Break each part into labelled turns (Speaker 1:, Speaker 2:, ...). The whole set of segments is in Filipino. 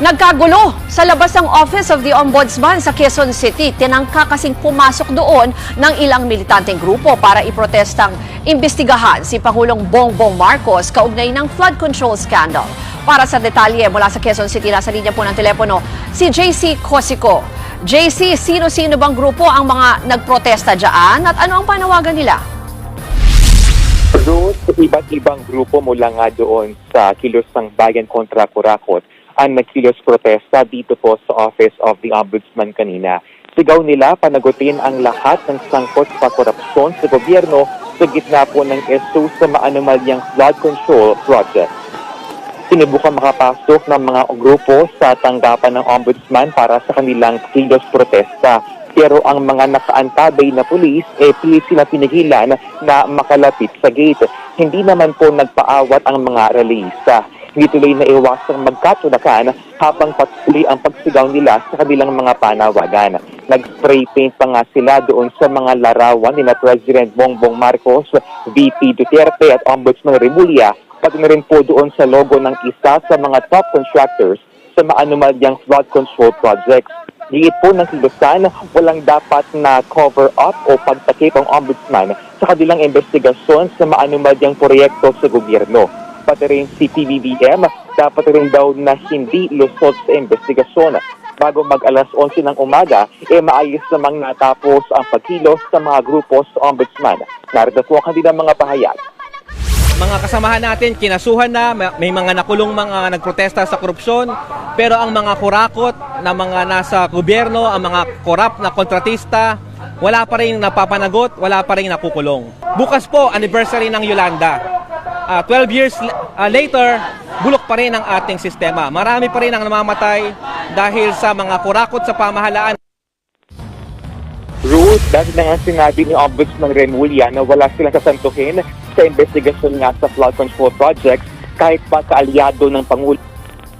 Speaker 1: Nagkagulo sa labas ng Office of the Ombudsman sa Quezon City. Tinangka kasing pumasok doon ng ilang militanteng grupo para iprotestang imbestigahan si Pangulong Bongbong Marcos kaugnay ng flood control scandal. Para sa detalye mula sa Quezon City, nasa linya po ng telepono si JC Cosico. JC, sino-sino bang grupo ang mga nagprotesta dyan at ano ang panawagan nila?
Speaker 2: Ruth, iba't ibang grupo mula nga doon sa kilos ng Bayan kontra Kurakot ang nagkilos protesta dito po sa Office of the Ombudsman kanina. Sigaw nila panagutin ang lahat ng sangkot sa korupsyon sa gobyerno sa gitna po ng ESU sa maanumalyang flood control project. Sinubukan makapasok ng mga grupo sa tanggapan ng Ombudsman para sa kanilang kilos protesta. Pero ang mga nakaantabay na pulis, pilit sila pinigilan na makalapit sa gate. Hindi naman po nagpaawat ang mga rallyista. Hindi tuloy na iwasang magkatulakan habang patuloy ang pagsigaw nila sa kabilang mga panawagan. Nag-spray paint pa nga sila doon sa mga larawan ni President Bongbong Marcos, VP Duterte at Ombudsman Remulla, pati na rin po doon sa logo ng isa sa mga top contractors sa maanumalyang flood control projects. Giit po ng kilusan, walang dapat na cover-up o pagtakip ang Ombudsman sa kanilang investigasyon sa maanumalyang proyekto sa gobyerno. Pati rin si PBBM, dapat rin daw na hindi lusot sa investigasyon. Bago mag-alas 11 ng umaga, maayos namang natapos ang pagkilos sa mga grupo sa Ombudsman. Narito po ang kanilang mga pahayag.
Speaker 3: Mga kasamahan natin, kinasuhan na, may mga nakulong mga nagprotesta sa korupsyon, pero ang mga kurakot na mga nasa gobyerno, ang mga korap na kontratista, wala pa rin napapanagot, wala pa rin nakukulong. Bukas po, anniversary ng Yolanda. 12 years later, bulok pa rin ang ating sistema. Marami pa rin ang namamatay dahil sa mga kurakot sa pamahalaan.
Speaker 2: Ruth, dahil na nga sinabi ni Ombudsman Remulla na wala silang sasantuhin sa investigasyon nga sa flood control projects kahit pa kaalyado ng Pangulo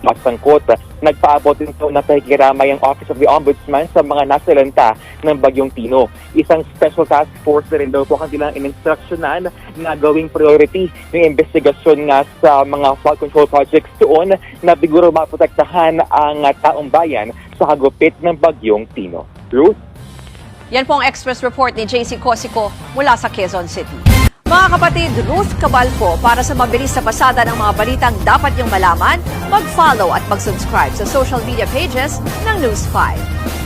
Speaker 2: masangkot. Nagpaabot din ito na pakikiramay ang Office of the Ombudsman sa mga nasalanta ng Bagyong Tino. Isang special task force na rin daw po kanilang ininstruksyonan na gawing priority ng investigasyon nga sa mga flood control projects doon na biguro maprotektahan ang taong bayan sa hagupit ng Bagyong Tino. Ruth?
Speaker 1: Yan po ang Express Report ni JC Cosico mula sa Quezon City. Mga kapatid, Ruth Cabalco, para sa mabilis na pasada ng mga balitang dapat niyong malaman, mag-follow at mag-subscribe sa social media pages ng News 5.